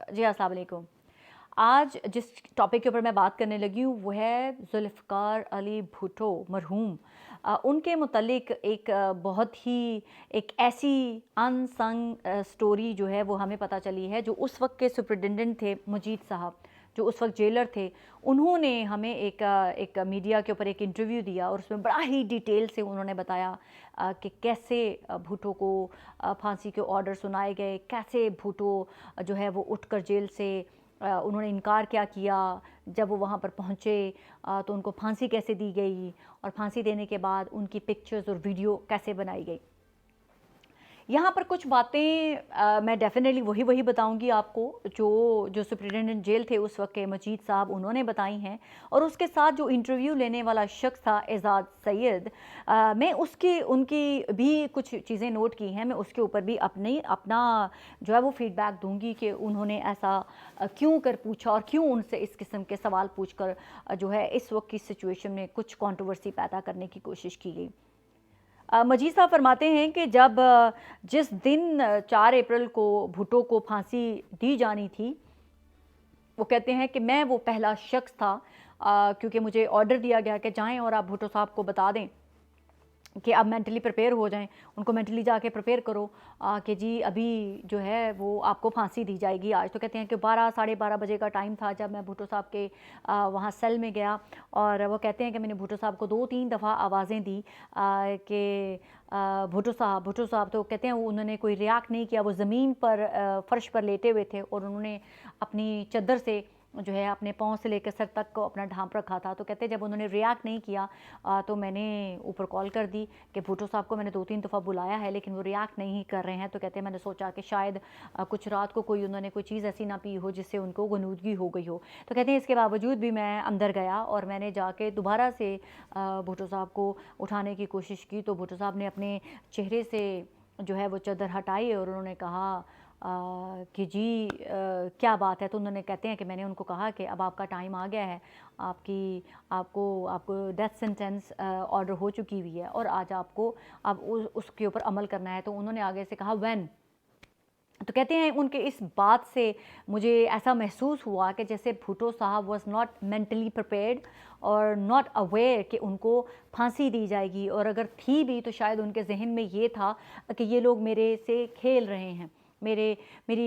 جی السلام علیکم۔ آج جس ٹاپک کے اوپر میں بات کرنے لگی ہوں وہ ہے ذوالفقار علی بھٹو مرحوم۔ ان کے متعلق ایک بہت ہی ایک ایسی ان سنگ سٹوری جو ہے وہ ہمیں پتہ چلی ہے، جو اس وقت کے سپرنٹینڈنٹ تھے مجید صاحب، جو اس وقت جیلر تھے، انہوں نے ہمیں ایک میڈیا کے اوپر ایک انٹرویو دیا اور اس میں بڑا ہی ڈیٹیل سے انہوں نے بتایا کہ کیسے بھٹو کو پھانسی کے آرڈر سنائے گئے، کیسے بھٹو جو ہے وہ اٹھ کر جیل سے انہوں نے انکار کیا کیا، جب وہ وہاں پر پہنچے تو ان کو پھانسی کیسے دی گئی، اور پھانسی دینے کے بعد ان کی پکچرز اور ویڈیو کیسے بنائی گئی۔ یہاں پر کچھ باتیں میں ڈیفینیٹلی وہی بتاؤں گی آپ کو جو سپرنٹینڈنٹ جیل تھے اس وقت کے مجید صاحب انہوں نے بتائی ہیں، اور اس کے ساتھ جو انٹرویو لینے والا شخص تھا اعزاز سید، میں ان کی بھی کچھ چیزیں نوٹ کی ہیں، میں اس کے اوپر بھی اپنا جو ہے وہ فیڈ بیک دوں گی کہ انہوں نے ایسا کیوں کر پوچھا اور کیوں ان سے اس قسم کے سوال پوچھ کر جو ہے اس وقت کی سچویشن میں کچھ کنٹروورسی پیدا کرنے کی کوشش کی گئی۔ مجید صاحب فرماتے ہیں کہ جس دن 4 اپریل کو بھٹو کو پھانسی دی جانی تھی، وہ کہتے ہیں کہ میں وہ پہلا شخص تھا، کیونکہ مجھے آرڈر دیا گیا کہ جائیں اور آپ بھٹو صاحب کو بتا دیں کہ اب مینٹلی پریپیئر ہو جائیں، ان کو مینٹلی جا کے پریپیئر کرو کہ جی ابھی جو ہے وہ آپ کو پھانسی دی جائے گی آج۔ تو کہتے ہیں کہ 12 بجے کا ٹائم تھا جب میں بھٹو صاحب کے وہاں سیل میں گیا، اور وہ کہتے ہیں کہ میں نے بھٹو صاحب کو 2-3 دفعہ آوازیں دی کہ بھٹو صاحب، تو کہتے ہیں انہوں نے کوئی ریاکٹ نہیں کیا، وہ زمین پر فرش پر لیٹے ہوئے تھے اور انہوں نے اپنی چادر سے جو ہے اپنے پاؤں سے لے کر سر تک کو اپنا ڈھانپ رکھا تھا۔ تو کہتے ہیں جب انہوں نے ریاکٹ نہیں کیا تو میں نے اوپر کال کر دی کہ بھٹو صاحب کو میں نے 2-3 دفعہ بلایا ہے لیکن وہ ریاکٹ نہیں کر رہے ہیں۔ تو کہتے ہیں میں نے سوچا کہ شاید کچھ رات کو انہوں نے کوئی چیز ایسی نہ پی ہو جس سے ان کو غنودگی ہو گئی ہو۔ تو کہتے ہیں اس کے باوجود بھی میں اندر گیا اور میں نے جا کے دوبارہ سے بھٹو صاحب کو اٹھانے کی کوشش کی، تو بھٹو صاحب نے اپنے چہرے سے جو ہے وہ چادر ہٹائی اور انہوں نے کہا کہ جی کیا بات ہے۔ تو انہوں نے کہتے ہیں کہ میں نے ان کو کہا کہ اب آپ کا ٹائم آ گیا ہے، آپ کو ڈیتھ سینٹینس آرڈر ہو چکی ہوئی ہے اور آج آپ کو اب اس کے اوپر عمل کرنا ہے۔ تو انہوں نے آگے سے کہا وین۔ تو کہتے ہیں ان کے اس بات سے مجھے ایسا محسوس ہوا کہ جیسے بھٹو صاحب واز ناٹ مینٹلی پریپیئرڈ اور ناٹ اویئر کہ ان کو پھانسی دی جائے گی، اور اگر تھی بھی تو شاید ان کے ذہن میں یہ تھا کہ یہ لوگ میرے سے کھیل رہے ہیں،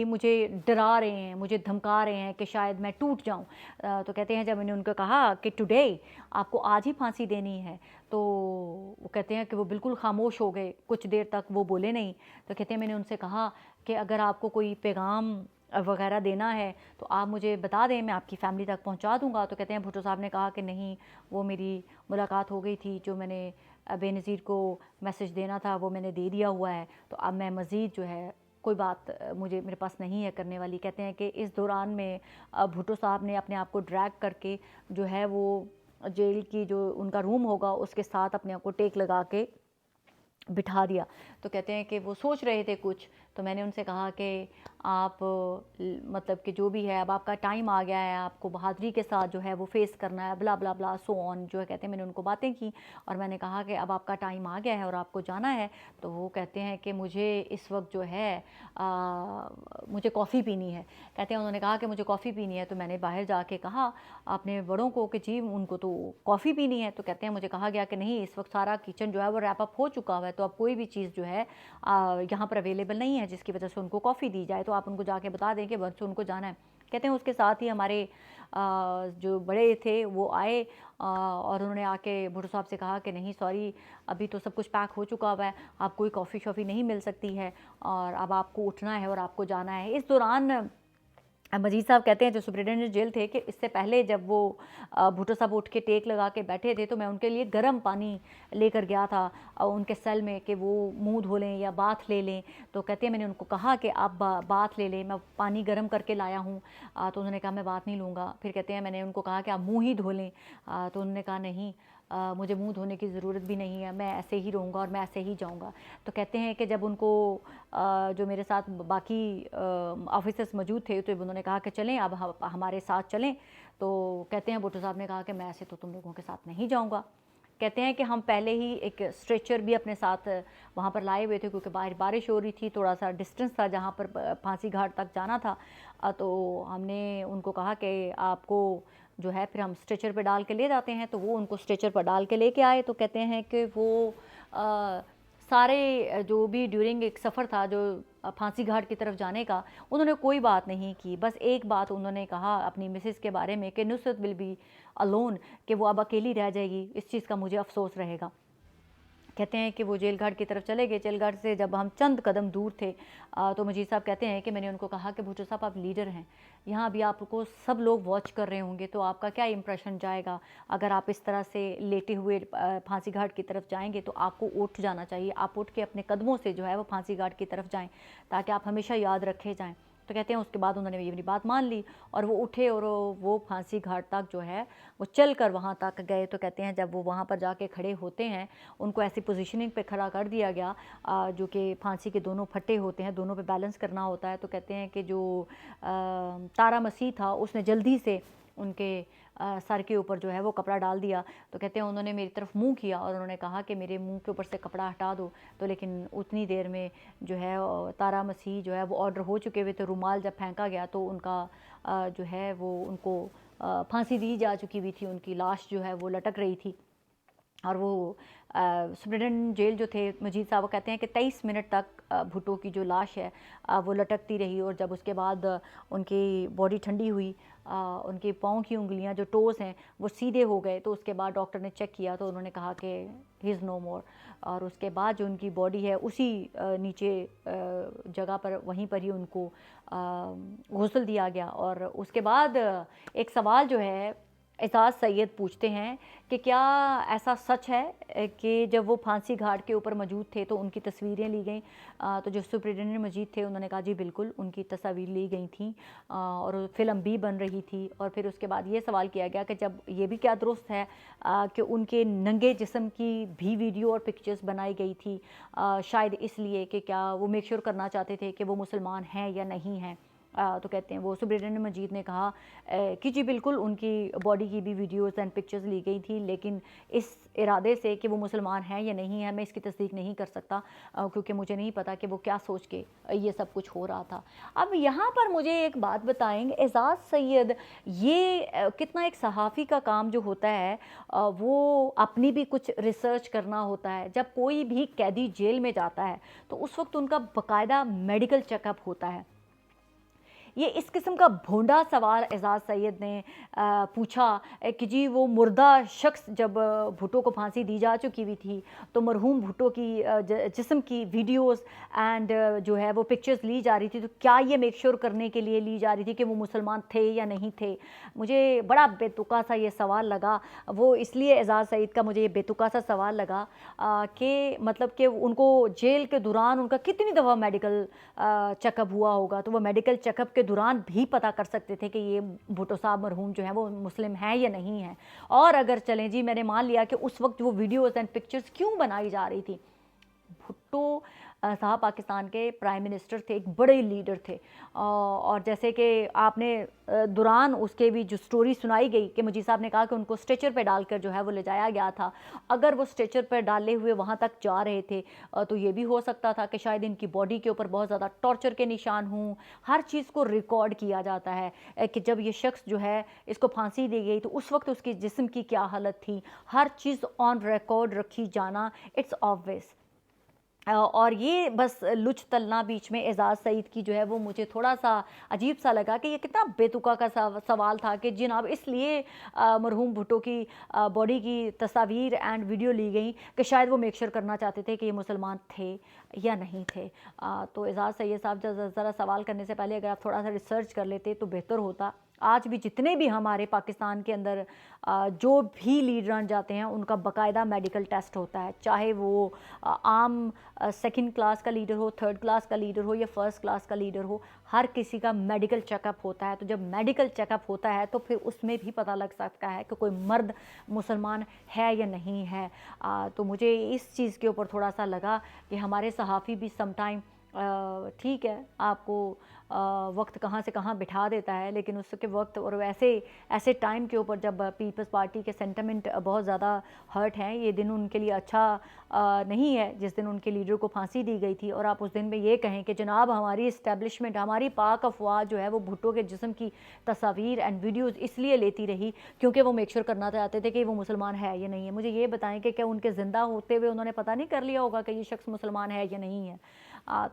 مجھے ڈرا رہے ہیں، مجھے دھمکا رہے ہیں کہ شاید میں ٹوٹ جاؤں۔ تو کہتے ہیں جب میں نے ان کو کہا کہ ٹوڈے آپ کو آج ہی پھانسی دینی ہے، تو وہ کہتے ہیں کہ وہ بالکل خاموش ہو گئے، کچھ دیر تک وہ بولے نہیں۔ تو کہتے ہیں میں نے ان سے کہا کہ اگر آپ کو کوئی پیغام وغیرہ دینا ہے تو آپ مجھے بتا دیں، میں آپ کی فیملی تک پہنچا دوں گا۔ تو کہتے ہیں بھٹو صاحب نے کہا کہ نہیں، وہ میری ملاقات ہو گئی تھی، جو میں نے بے نظیر کو میسج دینا تھا وہ میں نے دے دیا ہوا ہے، تو اب میں مزید جو ہے کوئی بات میرے پاس نہیں ہے کرنے والی۔ کہتے ہیں کہ اس دوران میں بھٹو صاحب نے اپنے آپ کو ڈریگ کر کے جو ہے وہ جیل کی جو ان کا روم ہوگا اس کے ساتھ اپنے آپ کو ٹیک لگا کے بٹھا دیا۔ تو کہتے ہیں کہ وہ سوچ رہے تھے کچھ، تو میں نے ان سے کہا کہ آپ مطلب کہ جو بھی ہے اب آپ کا ٹائم آ گیا ہے، آپ کو بہادری کے ساتھ جو ہے وہ فیس کرنا ہے، بلا بلا بلا سو آن جو ہے۔ کہتے ہیں میں نے ان کو باتیں کی اور میں نے کہا کہ اب آپ کا ٹائم آ گیا ہے اور آپ کو جانا ہے۔ تو وہ کہتے ہیں کہ مجھے اس وقت جو ہے مجھے کافی پینی ہے۔ کہتے ہیں انہوں نے کہا کہ مجھے کافی پینی ہے، تو میں نے باہر جا کے کہا اپنے بڑوں کو کہ جی ان کو تو کافی پینی ہے۔ تو کہتے ہیں مجھے کہا گیا کہ نہیں، اس وقت سارا کچن جو ہے وہ ریپ اپ ہو چکا ہوا ہے، تو اب کوئی بھی چیز جو ہے یہاں پر اویلیبل نہیں ہے جس کی وجہ سے ان کو کافی دی جائے، تو آپ ان کو جا کے بتا دیں کہ بس ان کو جانا ہے۔ کہتے ہیں اس کے ساتھ ہی ہمارے جو بڑے تھے وہ آئے اور انہوں نے آ کے بھٹو صاحب سے کہا کہ نہیں سوری، ابھی تو سب کچھ پیک ہو چکا ہوا ہے، آپ کوئی کافی شافی نہیں مل سکتی ہے اور اب آپ کو اٹھنا ہے اور آپ کو جانا ہے۔ اس دوران مجید صاحب کہتے ہیں جو سپرنٹینڈنٹ جیل تھے کہ اس سے پہلے جب وہ بھٹو صاحب اٹھ کے ٹیک لگا کے بیٹھے تھے تو میں ان کے لیے گرم پانی لے کر گیا تھا ان کے سیل میں کہ وہ منہ دھو لیں یا باتھ لے لیں۔ تو کہتے ہیں میں نے ان کو کہا کہ آپ باتھ لے لیں، میں پانی گرم کر کے لایا ہوں۔ تو انہوں نے کہا میں بات نہیں لوں گا۔ پھر کہتے ہیں میں نے ان کو کہا کہ آپ منہ ہی دھو لیں، تو انہوں نے کہا نہیں، مجھے منہ دھونے کی ضرورت بھی نہیں ہے، میں ایسے ہی رہوں گا اور میں ایسے ہی جاؤں گا۔ تو کہتے ہیں کہ جب ان کو جو میرے ساتھ باقی آفیسرس موجود تھے تو انہوں نے کہا کہ چلیں اب ہمارے ساتھ چلیں، تو کہتے ہیں بھٹو صاحب نے کہا کہ میں ایسے تو تم لوگوں کے ساتھ نہیں جاؤں گا۔ کہتے ہیں کہ ہم پہلے ہی ایک اسٹریچر بھی اپنے ساتھ وہاں پر لائے ہوئے تھے، کیونکہ باہر بارش ہو رہی تھی، تھوڑا سا ڈسٹنس تھا جہاں پر پھانسی گھاٹ تک جانا تھا۔ تو ہم نے ان کو کہا کہ آپ کو جو ہے پھر ہم اسٹریچر پہ ڈال کے لے جاتے ہیں، تو وہ ان کو اسٹریچر پر ڈال کے لے کے آئے۔ تو کہتے ہیں کہ وہ سارے جو بھی ڈیورنگ ایک سفر تھا جو پھانسی گھاٹ کی طرف جانے کا، انہوں نے کوئی بات نہیں کی، بس ایک بات انہوں نے کہا اپنی مسز کے بارے میں کہ نصرت ول بی الون، کہ وہ اب اکیلی رہ جائے گی، اس چیز کا مجھے افسوس رہے گا۔ کہتے ہیں کہ وہ جیل گھاٹ کی طرف چلے گئے۔ جیل گھاٹ سے جب ہم چند قدم دور تھے تو مجید صاحب کہتے ہیں کہ میں نے ان کو کہا کہ بھٹو صاحب آپ لیڈر ہیں، یہاں بھی آپ کو سب لوگ واچ کر رہے ہوں گے، تو آپ کا کیا امپریشن جائے گا اگر آپ اس طرح سے لیٹے ہوئے پھانسی گھاٹ کی طرف جائیں گے؟ تو آپ کو اٹھ جانا چاہیے، آپ اٹھ کے اپنے قدموں سے جو ہے وہ پھانسی گھاٹ کی طرف جائیں تاکہ آپ ہمیشہ یاد رکھے جائیں۔ تو کہتے ہیں اس کے بعد انہوں نے میری بات مان لی اور وہ اٹھے اور وہ پھانسی گھاٹ تک جو ہے وہ چل کر وہاں تک گئے۔ تو کہتے ہیں جب وہ وہاں پر جا کے کھڑے ہوتے ہیں، ان کو ایسی پوزیشننگ پہ کھڑا کر دیا گیا جو کہ پھانسی کے دونوں پھٹے ہوتے ہیں، دونوں پہ بیلنس کرنا ہوتا ہے۔ تو کہتے ہیں کہ جو تارا مسیح تھا اس نے جلدی سے ان کے سر کے اوپر جو ہے وہ کپڑا ڈال دیا۔ تو کہتے ہیں انہوں نے میری طرف منہ کیا اور انہوں نے کہا کہ میرے منہ کے اوپر سے کپڑا ہٹا دو، تو لیکن اتنی دیر میں جو ہے تارا مسیح جو ہے وہ آرڈر ہو چکے ہوئے، تو رومال جب پھینکا گیا تو ان کا جو ہے وہ ان کو پھانسی دی جا چکی ہوئی تھی، ان کی لاش جو ہے وہ لٹک رہی تھی۔ اور وہ سپرنٹینڈنٹ جیل جو تھے مجید صاحب، وہ کہتے ہیں کہ 23 منٹ تک بھٹو کی جو لاش ہے وہ لٹکتی رہی، اور جب اس کے بعد ان کی باڈی ٹھنڈی ہوئی، ان کے پاؤں کی انگلیاں جو ٹوز ہیں وہ سیدھے ہو گئے، تو اس کے بعد ڈاکٹر نے چیک کیا تو انہوں نے کہا کہ ہی از نو مور، اور اس کے بعد جو ان کی باڈی ہے اسی نیچے جگہ پر وہیں پر ہی ان کو غسل دیا گیا۔ اور اس کے بعد ایک سوال جو ہے اعزاز سید پوچھتے ہیں کہ کیا ایسا سچ ہے کہ جب وہ پھانسی گھاٹ کے اوپر موجود تھے تو ان کی تصویریں لی گئیں؟ تو جو سپرنٹینڈنٹ مجید تھے انہوں نے کہا جی بالکل ان کی تصاویر لی گئی تھیں، اور فلم بھی بن رہی تھی۔ اور پھر اس کے بعد یہ سوال کیا گیا کہ جب یہ بھی کیا درست ہے کہ ان کے ننگے جسم کی بھی ویڈیو اور پکچرز بنائی گئی تھی، شاید اس لیے کہ کیا وہ میک شور کرنا چاہتے تھے کہ وہ مسلمان ہیں یا نہیں ہیں؟ تو کہتے ہیں وہ سپرنٹینڈنٹ مجید نے کہا کہ جی بالکل ان کی باڈی کی بھی ویڈیوز اینڈ پکچرز لی گئی تھی، لیکن اس ارادے سے کہ وہ مسلمان ہیں یا نہیں ہیں میں اس کی تصدیق نہیں کر سکتا، کیونکہ مجھے نہیں پتا کہ وہ کیا سوچ کے یہ سب کچھ ہو رہا تھا۔ اب یہاں پر مجھے ایک بات بتائیں گے اعزاز سید، یہ کتنا ایک صحافی کا کام جو ہوتا ہے وہ اپنی بھی کچھ ریسرچ کرنا ہوتا ہے۔ جب کوئی بھی قیدی جیل میں جاتا ہے تو اس وقت ان کا باقاعدہ میڈیکل چیک اپ ہوتا ہے۔ یہ اس قسم کا بھونڈا سوال اعزاز سید نے پوچھا کہ جی وہ مردہ شخص جب بھٹو کو پھانسی دی جا چکی ہوئی تھی تو مرحوم بھٹو کی جسم کی ویڈیوز اینڈ جو ہے وہ پکچرز لی جا رہی تھی، تو کیا یہ میک شور کرنے کے لیے لی جا رہی تھی کہ وہ مسلمان تھے یا نہیں تھے؟ مجھے بڑا بے تکا سا یہ سوال لگا، وہ اس لیے اعزاز سعید کا مجھے یہ بے تکا سا سوال لگا کہ مطلب کہ ان کو جیل کے دوران ان کا کتنی دفعہ میڈیکل چیک اپ ہوا ہوگا، تو وہ میڈیکل چیک اپ کے دوران بھی پتہ کر سکتے تھے کہ یہ بھٹو صاحب مرحوم جو ہیں وہ مسلم ہیں یا نہیں ہیں۔ اور اگر چلیں جی میں نے مان لیا کہ اس وقت وہ ویڈیوز اینڈ پکچرز کیوں بنائی جا رہی تھی، بھٹو صاحب پاکستان کے پرائم منسٹر تھے، ایک بڑے لیڈر تھے، اور جیسے کہ آپ نے دوران اس کے بھی جو سٹوری سنائی گئی کہ مجید صاحب نے کہا کہ ان کو اسٹریچر پہ ڈال کر جو ہے وہ لے جایا گیا تھا، اگر وہ اسٹریچر پہ ڈالے ہوئے وہاں تک جا رہے تھے تو یہ بھی ہو سکتا تھا کہ شاید ان کی باڈی کے اوپر بہت زیادہ ٹارچر کے نشان ہوں۔ ہر چیز کو ریکارڈ کیا جاتا ہے کہ جب یہ شخص جو ہے اس کو پھانسی دی گئی تو اس وقت اس کی جسم کی کیا حالت تھی، ہر چیز آن ریکارڈ رکھی جانا اٹس آبویس۔ اور یہ بس لچ تلنا بیچ میں اعزاز سعید کی جو ہے وہ مجھے تھوڑا سا عجیب سا لگا کہ یہ کتنا بے تکا کا سوال تھا کہ جناب اس لیے مرحوم بھٹو کی باڈی کی تصاویر اینڈ ویڈیو لی گئیں کہ شاید وہ میک شور کرنا چاہتے تھے کہ یہ مسلمان تھے یا نہیں تھے۔ تو اعزاز سید صاحب ذرا سوال کرنے سے پہلے اگر آپ تھوڑا سا ریسرچ کر لیتے تو بہتر ہوتا۔ آج بھی جتنے بھی ہمارے پاکستان کے اندر جو بھی لیڈران جاتے ہیں ان کا باقاعدہ میڈیکل ٹیسٹ ہوتا ہے، چاہے وہ عام سیکنڈ کلاس کا لیڈر ہو، تھرڈ کلاس کا لیڈر ہو یا فرسٹ کلاس کا لیڈر ہو، ہر کسی کا میڈیکل چیک اپ ہوتا ہے۔ تو جب میڈیکل چیک اپ ہوتا ہے تو پھر اس میں بھی پتہ لگ سکتا ہے کہ کوئی مرد مسلمان ہے یا نہیں ہے۔ تو مجھے اس چیز کے اوپر تھوڑا سا لگا کہ ہمارے صحافی بھی سم ٹائم ٹھیک ہے آپ کو وقت کہاں سے کہاں بٹھا دیتا ہے، لیکن اس کے وقت اور ایسے ٹائم کے اوپر جب پیپلز پارٹی کے سینٹیمنٹ بہت زیادہ ہرٹ ہیں، یہ دن ان کے لیے اچھا نہیں ہے جس دن ان کے لیڈر کو پھانسی دی گئی تھی، اور آپ اس دن میں یہ کہیں کہ جناب ہماری اسٹیبلشمنٹ، ہماری پاک افواہ جو ہے وہ بھٹو کے جسم کی تصاویر اینڈ ویڈیوز اس لیے لیتی رہی کیونکہ وہ میک شور کرنا چاہتے تھے کہ وہ مسلمان ہے یا نہیں ہے۔ مجھے یہ بتائیں کہ کیا ان کے زندہ ہوتے ہوئے انہوں نے پتہ نہیں کر لیا ہوگا کہ یہ شخص مسلمان ہے یا نہیں ہے؟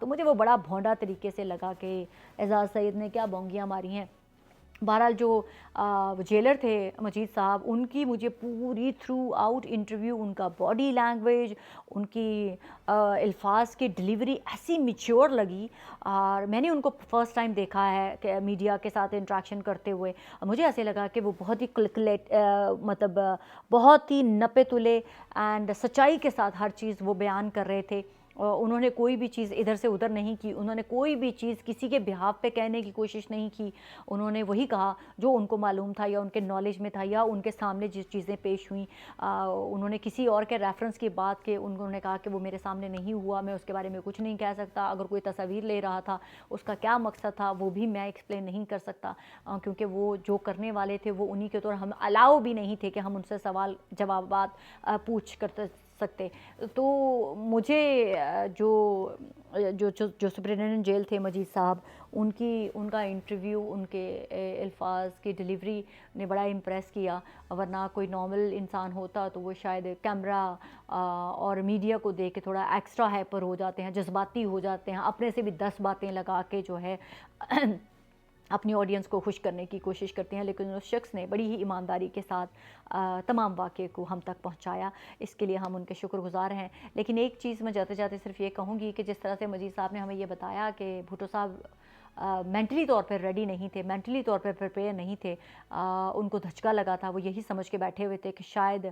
تو مجھے وہ بڑا بھونڈا طریقے سے لگا کہ اعزاز سعید نے کیا بونگیاں ماری ہیں۔ بہرحال جو جیلر تھے مجید صاحب، ان کی مجھے پوری تھرو آؤٹ انٹرویو، ان کا باڈی لینگویج، ان کی الفاظ کی ڈیلیوری ایسی میچور لگی، اور میں نے ان کو فرسٹ ٹائم دیکھا ہے کہ میڈیا کے ساتھ انٹریکشن کرتے ہوئے مجھے ایسے لگا کہ وہ بہت ہی مطلب بہت ہی نپے تلے اینڈ سچائی کے ساتھ ہر چیز وہ بیان کر رہے تھے۔ انہوں نے کوئی بھی چیز ادھر سے ادھر نہیں کی، انہوں نے کوئی بھی چیز کسی کے بہاف پہ کہنے کی کوشش نہیں کی، انہوں نے وہی کہا جو ان کو معلوم تھا یا ان کے نالج میں تھا یا ان کے سامنے جس چیزیں پیش ہوئیں۔ انہوں نے کسی اور کے ریفرنس کی بات کے انہوں نے کہا کہ وہ میرے سامنے نہیں ہوا، میں اس کے بارے میں کچھ نہیں کہہ سکتا، اگر کوئی تصاویر لے رہا تھا اس کا کیا مقصد تھا وہ بھی میں ایکسپلین نہیں کر سکتا، کیونکہ وہ جو کرنے والے تھے وہ انہی کے طور، ہم الاؤ بھی نہیں تھے کہ ہم ان سے سوال جوابات پوچھ کر سکتے۔ تو مجھے جو سپرنٹینڈنٹ جیل تھے مجید صاحب، ان کا انٹرویو، ان کے الفاظ کی ڈیلیوری نے بڑا امپریس کیا، ورنہ کوئی نارمل انسان ہوتا تو وہ شاید کیمرہ اور میڈیا کو دیکھ کے تھوڑا ایکسٹرا ہائپر ہو جاتے ہیں، جذباتی ہو جاتے ہیں، اپنے سے بھی 10 باتیں لگا کے جو ہے اپنی آڈینس کو خوش کرنے کی کوشش کرتے ہیں، لیکن اس شخص نے بڑی ہی ایمانداری کے ساتھ تمام واقعے کو ہم تک پہنچایا، اس کے لیے ہم ان کے شکر گزار ہیں۔ لیکن ایک چیز میں جاتے جاتے صرف یہ کہوں گی کہ جس طرح سے مجید صاحب نے ہمیں یہ بتایا کہ بھٹو صاحب مینٹلی طور پر ریڈی نہیں تھے، مینٹلی طور پر پریپیئر نہیں تھے، ان کو دھچکا لگا تھا، وہ یہی سمجھ کے بیٹھے ہوئے تھے کہ شاید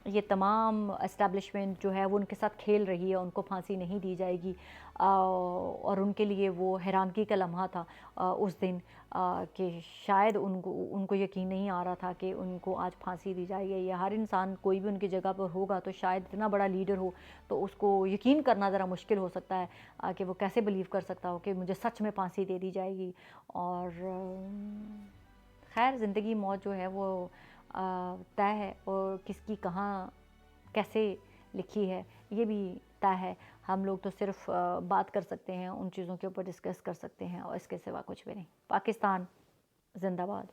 یہ تمام اسٹیبلشمنٹ جو ہے وہ ان کے ساتھ کھیل رہی ہے، ان کو پھانسی نہیں دی جائے گی، اور ان کے لیے وہ حیرانگی کا لمحہ تھا اس دن کہ شاید ان کو یقین نہیں آ رہا تھا کہ ان کو آج پھانسی دی جائے گی۔ یا ہر انسان کوئی بھی ان کی جگہ پر ہوگا تو شاید اتنا بڑا لیڈر ہو تو اس کو یقین کرنا ذرا مشکل ہو سکتا ہے کہ وہ کیسے بلیو کر سکتا ہو کہ مجھے سچ میں پھانسی دے دی جائے گی۔ اور خیر زندگی موت جو ہے وہ طے ہے، اور کس کی کہاں کیسے لکھی ہے یہ بھی طے ہے، ہم لوگ تو صرف بات کر سکتے ہیں، ان چیزوں کے اوپر ڈسکس کر سکتے ہیں، اور اس کے سوا کچھ بھی نہیں۔ پاکستان زندہ باد۔